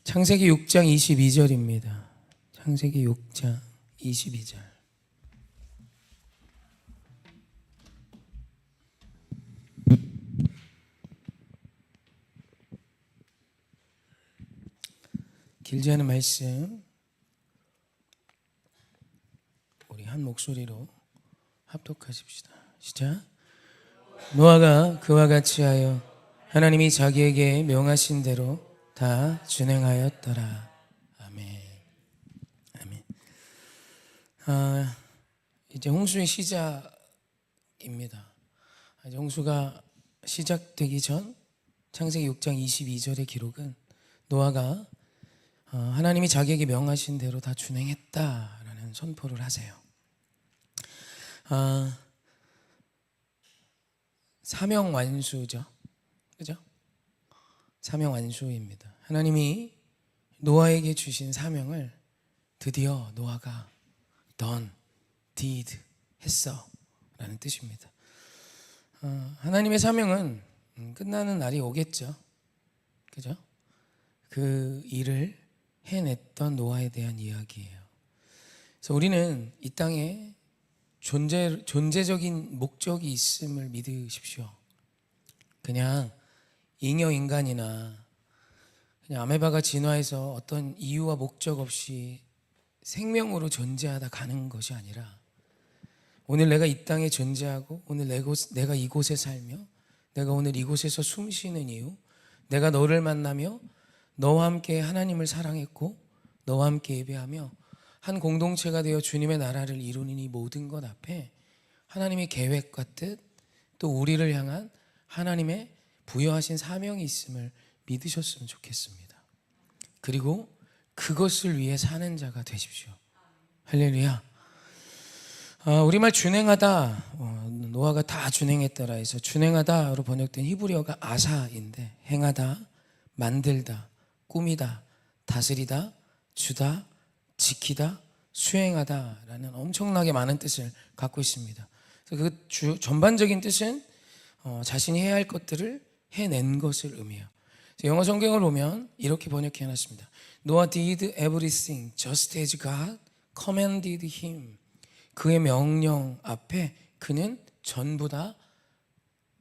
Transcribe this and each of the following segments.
창세기 6장 22절입니다. 창세기 6장 22절. 길지 않은 말씀 우리 한 목소리로 합독하십시다. 시작. 노아가 그와 같이 하여 하나님이 자기에게 명하신 대로 다 준행하였더라. 아멘. 아멘. 이제 홍수의 시작입니다. 이제 홍수가 시작되기 전 창세기 6장 22절의 기록은 노아가 하나님이 자기에게 명하신 대로 다 준행했다라는 선포를 하세요. 사명 완수죠. 그죠? 사명 완수입니다. 하나님이 노아에게 주신 사명을 드디어 노아가 done, did, 했어 라는 뜻입니다. 하나님의 사명은 끝나는 날이 오겠죠. 그죠? 그 일을 해냈던 노아에 대한 이야기예요. 그래서 우리는 이 땅에 존재적인 목적이 있음을 믿으십시오. 그냥 잉여인간이나 그냥 아메바가 진화해서 어떤 이유와 목적 없이 생명으로 존재하다 가는 것이 아니라 오늘 내가 이 땅에 존재하고 오늘 내가 이곳에 살며 내가 오늘 이곳에서 숨쉬는 이유, 내가 너를 만나며 너와 함께 하나님을 사랑했고 너와 함께 예배하며 한 공동체가 되어 주님의 나라를 이루는 이 모든 것 앞에 하나님의 계획과 뜻, 또 우리를 향한 하나님의 부여하신 사명이 있음을 믿으셨으면 좋겠습니다. 그리고 그것을 위해 사는 자가 되십시오. 할렐루야. 우리말 준행하다, 노아가 다 준행했더라 해서 준행하다로 번역된 히브리어가 아사인데 행하다, 만들다, 꾸미다, 다스리다, 주다, 지키다, 수행하다라는 엄청나게 많은 뜻을 갖고 있습니다. 그래서 그 전반적인 뜻은 자신이 해야 할 것들을 해낸 것을 의미해요. 영어 성경을 보면 이렇게 번역해 놨습니다. Noah did everything just as God commanded him. 그의 명령 앞에 그는 전부 다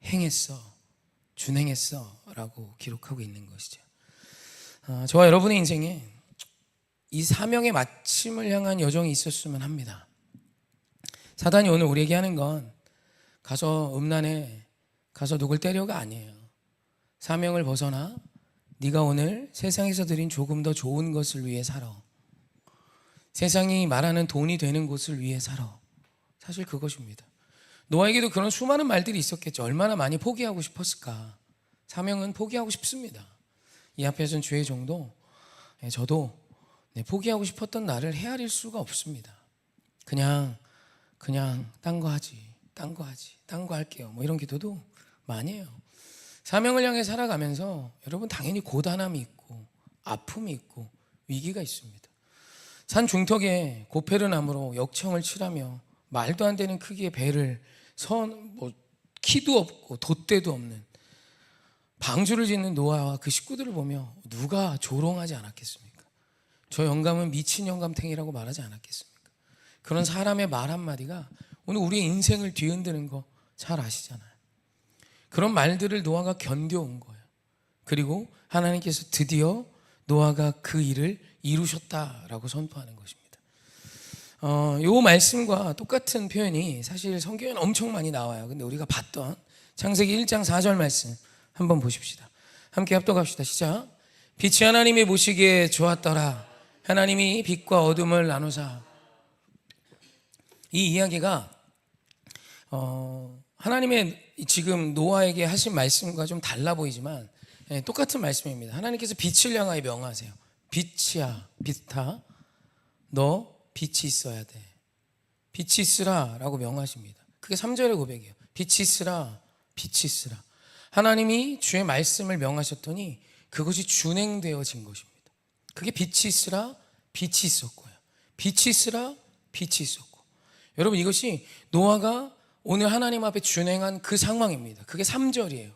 행했어, 준행했어 라고 기록하고 있는 것이죠. 저와 여러분의 인생에 이 사명의 마침을 향한 여정이 있었으면 합니다. 사단이 오늘 우리에게 하는 건 가서 음란에 가서 누굴 때려가 아니에요. 사명을 벗어나 네가 오늘 세상에서 드린 조금 더 좋은 것을 위해 살아. 세상이 말하는 돈이 되는 곳을 위해 살아. 사실 그것입니다. 노아에게도 그런 수많은 말들이 있었겠죠. 얼마나 많이 포기하고 싶었을까. 사명은 포기하고 싶습니다. 이 앞에서는 주의 종도 저도 포기하고 싶었던 나를 헤아릴 수가 없습니다. 그냥 딴 거 하지, 딴 거 할게요. 뭐 이런 기도도 많이 해요. 사명을 향해 살아가면서 여러분 당연히 고단함이 있고 아픔이 있고 위기가 있습니다. 산 중턱에 고페르나무로 역청을 칠하며 말도 안 되는 크기의 배를 키도 없고 돛대도 없는 방주를 짓는 노아와 그 식구들을 보며 누가 조롱하지 않았겠습니까? 저 영감은 미친 영감탱이라고 말하지 않았겠습니까? 그런 사람의 말 한마디가 오늘 우리의 인생을 뒤흔드는 거 잘 아시잖아요. 그런 말들을 노아가 견뎌온 거예요. 그리고 하나님께서 드디어 노아가 그 일을 이루셨다라고 선포하는 것입니다. 이 말씀과 똑같은 표현이 사실 성경에는 엄청 많이 나와요. 근데 우리가 봤던 창세기 1장 4절 말씀 한번 보십시다. 함께 합독합시다. 시작. 빛이 하나님이 보시기에 좋았더라. 하나님이 빛과 어둠을 나누사. 이 이야기가 하나님의 지금 노아에게 하신 말씀과 좀 달라 보이지만 똑같은 말씀입니다. 하나님께서 빛을 향하여 명하세요. 빛이야, 빛아, 너 빛이 있어야 돼. 빛이 있으라 라고 명하십니다. 그게 3절의 고백이에요. 빛이 있으라, 빛이 있으라. 하나님이 주의 말씀을 명하셨더니 그것이 준행되어진 것입니다. 그게 빛이 있으라, 빛이 있었고요. 빛이 있으라, 빛이 있었고. 여러분 이것이 노아가 오늘 하나님 앞에 준행한 그 상황입니다. 그게 3절이에요.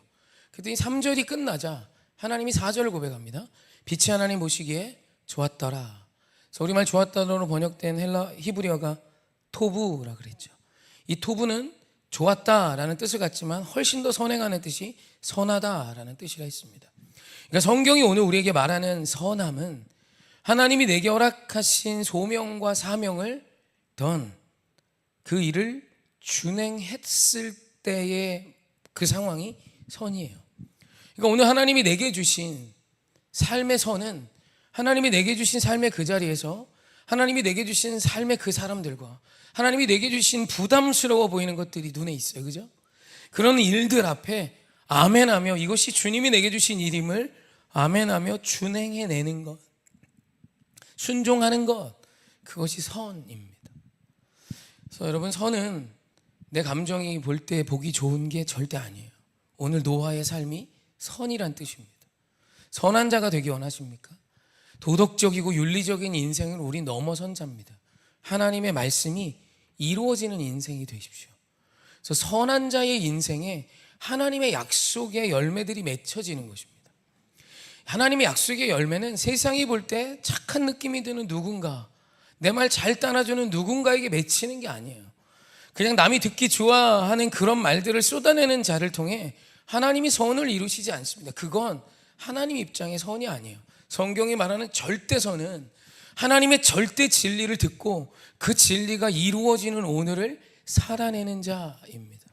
그랬더니 3절이 끝나자 하나님이 4절을 고백합니다. 빛이 하나님 보시기에 좋았더라. 그래서 우리말 좋았다로 번역된 히브리어가 토부라 그랬죠. 이 토부는 좋았다라는 뜻을 갖지만 훨씬 더 선행하는 뜻이 선하다라는 뜻이라 했습니다. 그러니까 성경이 오늘 우리에게 말하는 선함은 하나님이 내게 허락하신 소명과 사명을 그 일을 준행했을 때의 그 상황이 선이에요. 그러니까 오늘 하나님이 내게 주신 삶의 선은 하나님이 내게 주신 삶의 그 자리에서 하나님이 내게 주신 삶의 그 사람들과 하나님이 내게 주신 부담스러워 보이는 것들이 눈에 있어요. 그죠? 그런 일들 앞에 아멘하며 이것이 주님이 내게 주신 일임을 아멘하며 준행해내는 것, 순종하는 것, 그것이 선입니다. 그래서 여러분, 선은 내 감정이 볼 때 보기 좋은 게 절대 아니에요. 오늘 노아의 삶이 선이란 뜻입니다. 선한 자가 되기 원하십니까? 도덕적이고 윤리적인 인생을 우리 넘어선 자입니다. 하나님의 말씀이 이루어지는 인생이 되십시오. 그래서 선한 자의 인생에 하나님의 약속의 열매들이 맺혀지는 것입니다. 하나님의 약속의 열매는 세상이 볼 때 착한 느낌이 드는 누군가, 내 말 잘 따라주는 누군가에게 맺히는 게 아니에요. 그냥 남이 듣기 좋아하는 그런 말들을 쏟아내는 자를 통해 하나님이 선을 이루시지 않습니다. 그건 하나님 입장의 선이 아니에요. 성경이 말하는 절대선은 하나님의 절대 진리를 듣고 그 진리가 이루어지는 오늘을 살아내는 자입니다.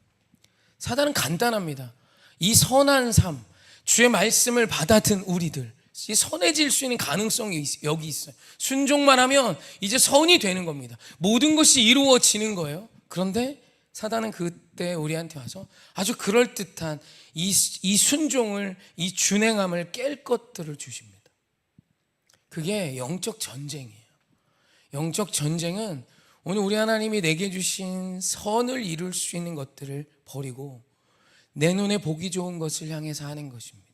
사단은 간단합니다. 이 선한 삶, 주의 말씀을 받아든 우리들, 이 선해질 수 있는 가능성이 여기 있어요. 순종만 하면 이제 선이 되는 겁니다. 모든 것이 이루어지는 거예요. 그런데 사단은 그때 우리한테 와서 아주 그럴듯한 이 순종을, 이 준행함을 깰 것들을 주십니다. 그게 영적 전쟁이에요. 영적 전쟁은 오늘 우리 하나님이 내게 주신 선을 이룰 수 있는 것들을 버리고 내 눈에 보기 좋은 것을 향해서 하는 것입니다.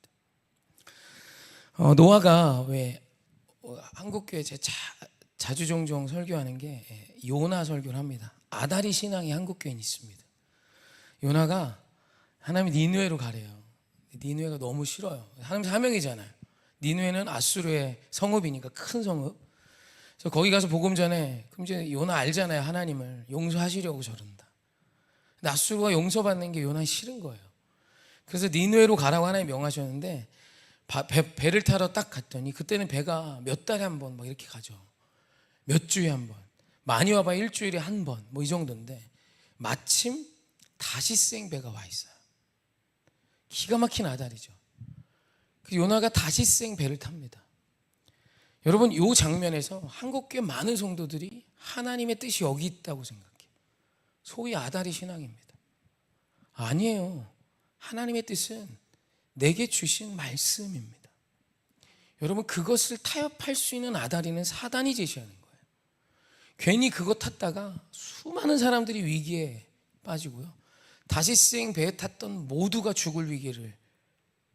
노아가 왜 한국교회 제 자주 종종 설교하는 게 요나 설교를 합니다. 아다리 신앙이 한국교회에 있습니다. 요나가 하나님이 니느웨로 가래요. 니느웨가 너무 싫어요. 하나님 사명이잖아요. 니느웨는 아수르의 성읍이니까 큰 성읍. 그래서 거기 가서 복음 전에 그럼 이제 요나 알잖아요. 하나님을 용서하시려고 저런다. 근데 아수르가 용서받는 게 요나 싫은 거예요. 그래서 니느웨로 가라고 하나님 명하셨는데 배를 타러 딱 갔더니 그때는 배가 몇 달에 한 번 막 이렇게 가죠. 몇 주에 한 번, 많이 와봐 일주일에 한 번 뭐 이 정도인데 마침 다시생 배가 와 있어요. 기가 막힌 아다리죠. 요나가 다시생 배를 탑니다. 여러분, 이 장면에서 한국교회 많은 성도들이 하나님의 뜻이 여기 있다고 생각해요. 소위 아다리 신앙입니다. 아니에요. 하나님의 뜻은 내게 주신 말씀입니다. 여러분, 그것을 타협할 수 있는 아다리는 사단이 제시하는 거예요. 괜히 그거 탔다가 수많은 사람들이 위기에 빠지고요. 다시생 배에 탔던 모두가 죽을 위기를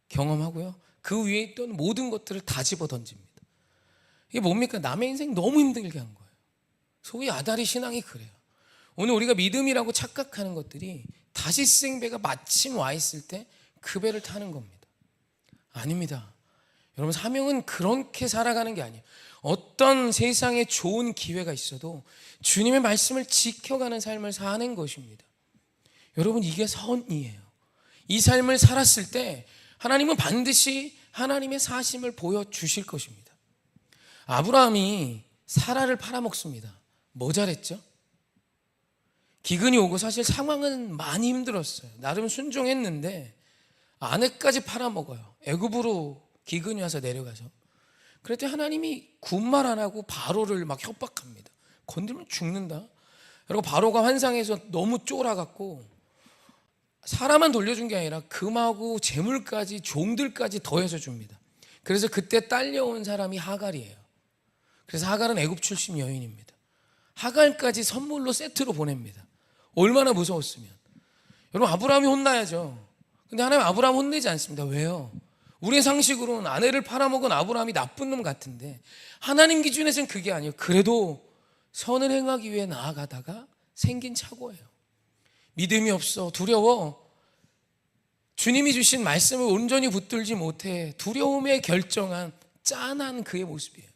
경험하고요. 그 위에 있던 모든 것들을 다 집어 던집니다. 이게 뭡니까? 남의 인생 너무 힘들게 한 거예요. 소위 아다리 신앙이 그래요. 오늘 우리가 믿음이라고 착각하는 것들이 다시생 배가 마침 와 있을 때 그 배를 타는 겁니다. 아닙니다. 여러분, 사명은 그렇게 살아가는 게 아니에요. 어떤 세상에 좋은 기회가 있어도 주님의 말씀을 지켜가는 삶을 사는 것입니다. 여러분, 이게 선이에요. 이 삶을 살았을 때 하나님은 반드시 하나님의 사심을 보여주실 것입니다. 아브라함이 사라를 팔아먹습니다. 뭐 잘했죠? 기근이 오고 사실 상황은 많이 힘들었어요. 나름 순종했는데 아내까지 팔아먹어요. 애굽으로 기근이 와서 내려가서. 그랬더니 하나님이 군말 안 하고 바로를 막 협박합니다. 건들면 죽는다. 그리고 바로가 환상에서 너무 쫄아갖고 사람만 돌려준 게 아니라 금하고 재물까지 종들까지 더해서 줍니다. 그래서 그때 딸려온 사람이 하갈이에요. 그래서 하갈은 애굽 출신 여인입니다. 하갈까지 선물로 세트로 보냅니다. 얼마나 무서웠으면. 여러분, 아브라함이 혼나야죠. 근데 하나님 아브라함 혼내지 않습니다. 왜요? 우리의 상식으로는 아내를 팔아먹은 아브라함이 나쁜 놈 같은데 하나님 기준에서는 그게 아니에요. 그래도 선을 행하기 위해 나아가다가 생긴 착오예요. 믿음이 없어, 두려워. 주님이 주신 말씀을 온전히 붙들지 못해 두려움에 결정한 짠한 그의 모습이에요.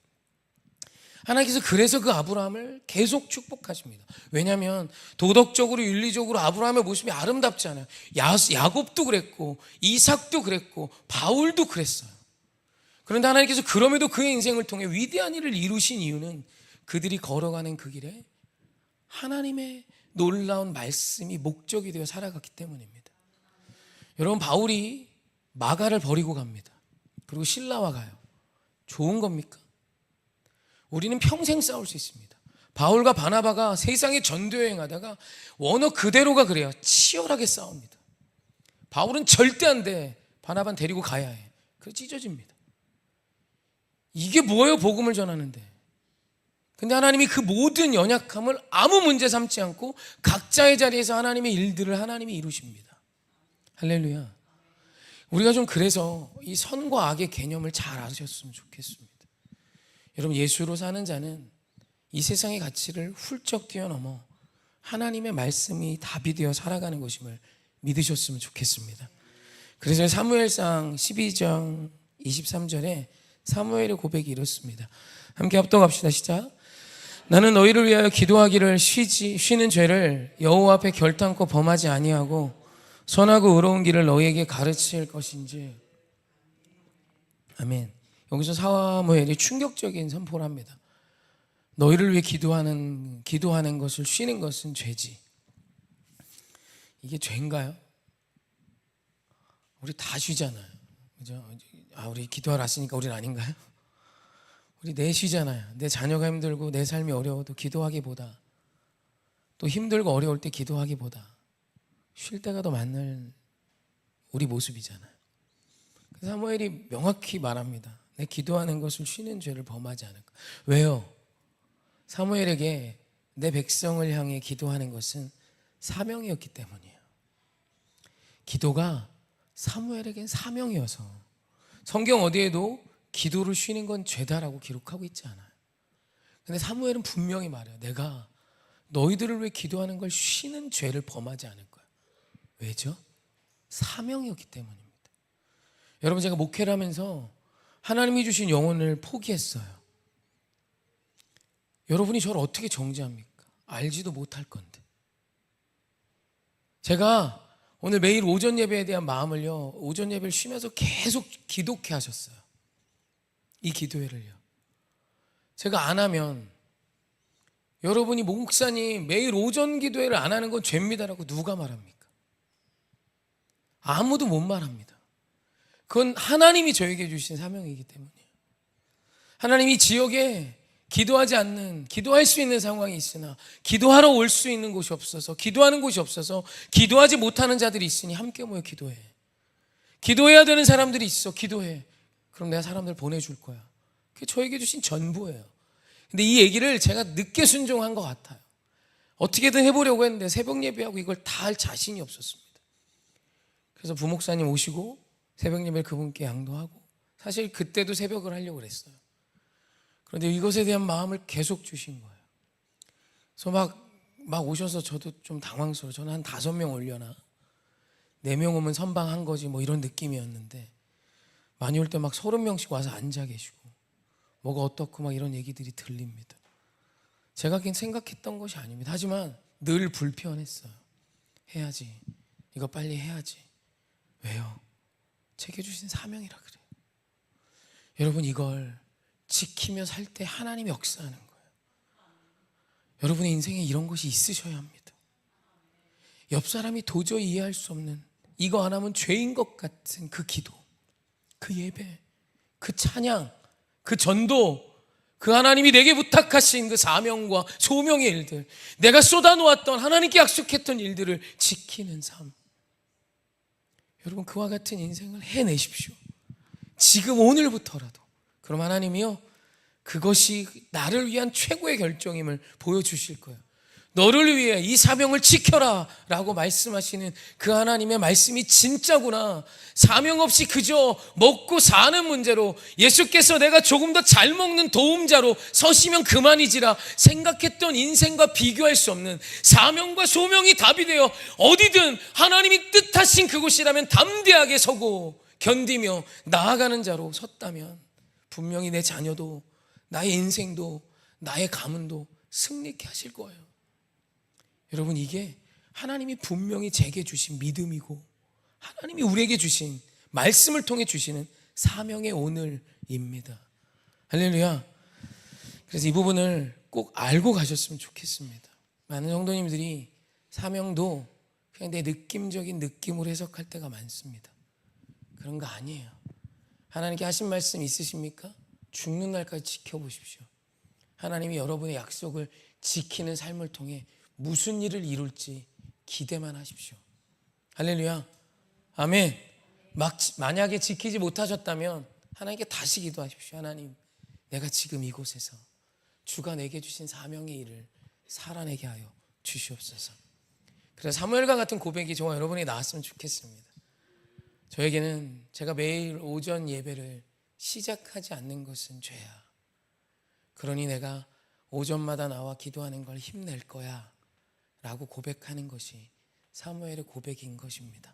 하나님께서 그래서 그 아브라함을 계속 축복하십니다. 왜냐하면 도덕적으로 윤리적으로 아브라함의 모습이 아름답지 않아요. 야곱도 그랬고 이삭도 그랬고 바울도 그랬어요. 그런데 하나님께서 그럼에도 그의 인생을 통해 위대한 일을 이루신 이유는 그들이 걸어가는 그 길에 하나님의 놀라운 말씀이 목적이 되어 살아갔기 때문입니다. 여러분, 바울이 마가를 버리고 갑니다. 그리고 신라와 가요. 좋은 겁니까? 우리는 평생 싸울 수 있습니다. 바울과 바나바가 세상에 전도여행하다가 원어 그대로가 그래요. 치열하게 싸웁니다. 바울은 절대 안 돼. 바나바는 데리고 가야 해. 그래서 찢어집니다. 이게 뭐예요? 복음을 전하는데. 근데 하나님이 그 모든 연약함을 아무 문제 삼지 않고 각자의 자리에서 하나님의 일들을 하나님이 이루십니다. 할렐루야. 우리가 좀 그래서 이 선과 악의 개념을 잘 아셨으면 좋겠습니다. 여러분, 예수로 사는 자는 이 세상의 가치를 훌쩍 뛰어넘어 하나님의 말씀이 답이 되어 살아가는 것임을 믿으셨으면 좋겠습니다. 그래서 사무엘상 12장 23절에 사무엘의 고백이 이렇습니다. 함께 합독합시다. 시작. 나는 너희를 위하여 기도하기를 쉬는 죄를 여호와 앞에 결단코 범하지 아니하고 선하고 의로운 길을 너희에게 가르칠 것인지. 아멘. 여기서 사무엘이 충격적인 선포를 합니다. 너희를 위해 기도하는 것을 쉬는 것은 죄지. 이게 죄인가요? 우리 다 쉬잖아요. 그죠? 우리 기도하러 왔으니까 우리는 아닌가요? 우리 내 쉬잖아요. 내 자녀가 힘들고 내 삶이 어려워도 기도하기보다, 또 힘들고 어려울 때 기도하기보다 쉴 때가 더 많은 우리 모습이잖아요. 사무엘이 명확히 말합니다. 내 기도하는 것을 쉬는 죄를 범하지 않을까. 왜요? 사무엘에게 내 백성을 향해 기도하는 것은 사명이었기 때문이에요. 기도가 사무엘에겐 사명이어서 성경 어디에도 기도를 쉬는 건 죄다라고 기록하고 있지 않아요. 근데 사무엘은 분명히 말해요. 내가 너희들을 위해 기도하는 걸 쉬는 죄를 범하지 않을 거야. 왜죠? 사명이었기 때문입니다. 여러분, 제가 목회를 하면서 하나님이 주신 영혼을 포기했어요. 여러분이 저를 어떻게 정죄합니까? 알지도 못할 건데. 제가 오늘 매일 오전 예배에 대한 마음을요, 오전 예배를 쉬면서 계속 기독해 하셨어요. 이 기도회를요. 제가 안 하면, 여러분이 목사님 매일 오전 기도회를 안 하는 건 죄입니다라고 누가 말합니까? 아무도 못 말합니다. 그건 하나님이 저에게 주신 사명이기 때문이에요. 하나님이 지역에 기도하지 않는, 기도할 수 있는 상황이 있으나 기도하러 올 수 있는 곳이 없어서, 기도하는 곳이 없어서 기도하지 못하는 자들이 있으니 함께 모여 기도해. 기도해야 되는 사람들이 있어. 기도해. 그럼 내가 사람들 보내줄 거야. 그게 저에게 주신 전부예요. 근데 이 얘기를 제가 늦게 순종한 것 같아요. 어떻게든 해보려고 했는데 새벽 예배하고 이걸 다 할 자신이 없었습니다. 그래서 부목사님 오시고 새벽 예배를 그분께 양도하고, 사실 그때도 새벽을 하려고 그랬어요. 그런데 이것에 대한 마음을 계속 주신 거예요. 그래서 막 오셔서 저도 좀 당황스러워요. 저는 한 5명 올려나 4명 오면 선방한 거지 뭐 이런 느낌이었는데, 많이 올 때 막 30명씩 와서 앉아 계시고 뭐가 어떻고 막 이런 얘기들이 들립니다. 제가 생각했던 것이 아닙니다. 하지만 늘 불편했어요. 해야지, 이거 빨리 해야지. 왜요? 제게 주신 사명이라 그래요. 여러분, 이걸 지키며 살 때 하나님이 역사하는 거예요. 여러분의 인생에 이런 것이 있으셔야 합니다. 옆 사람이 도저히 이해할 수 없는, 이거 안 하면 죄인 것 같은 그 기도, 그 예배, 그 찬양, 그 전도, 그 하나님이 내게 부탁하신 그 사명과 소명의 일들, 내가 쏟아놓았던 하나님께 약속했던 일들을 지키는 삶. 여러분, 그와 같은 인생을 해내십시오. 지금 오늘부터라도. 그럼 하나님이요, 그것이 나를 위한 최고의 결정임을 보여주실 거예요. 너를 위해 이 사명을 지켜라 라고 말씀하시는 그 하나님의 말씀이 진짜구나. 사명 없이 그저 먹고 사는 문제로, 예수께서 내가 조금 더 잘 먹는 도움자로 서시면 그만이지라 생각했던 인생과 비교할 수 없는 사명과 소명이 답이 되어 어디든 하나님이 뜻하신 그곳이라면 담대하게 서고 견디며 나아가는 자로 섰다면 분명히 내 자녀도, 나의 인생도, 나의 가문도 승리케 하실 거예요. 여러분, 이게 하나님이 분명히 제게 주신 믿음이고 하나님이 우리에게 주신 말씀을 통해 주시는 사명의 오늘입니다. 할렐루야. 그래서 이 부분을 꼭 알고 가셨으면 좋겠습니다. 많은 성도님들이 사명도 그냥 내 느낌적인 느낌으로 해석할 때가 많습니다. 그런 거 아니에요. 하나님께 하신 말씀 있으십니까? 죽는 날까지 지켜보십시오. 하나님이 여러분의 약속을 지키는 삶을 통해 무슨 일을 이룰지 기대만 하십시오. 할렐루야. 아멘. 만약에 지키지 못하셨다면 하나님께 다시 기도하십시오. 하나님, 내가 지금 이곳에서 주가 내게 주신 사명의 일을 살아내게 하여 주시옵소서. 그래서 사무엘과 같은 고백이 저와 여러분이 나왔으면 좋겠습니다. 저에게는 제가 매일 오전 예배를 시작하지 않는 것은 죄야. 그러니 내가 오전마다 나와 기도하는 걸 힘낼 거야 라고 고백하는 것이 사무엘의 고백인 것입니다.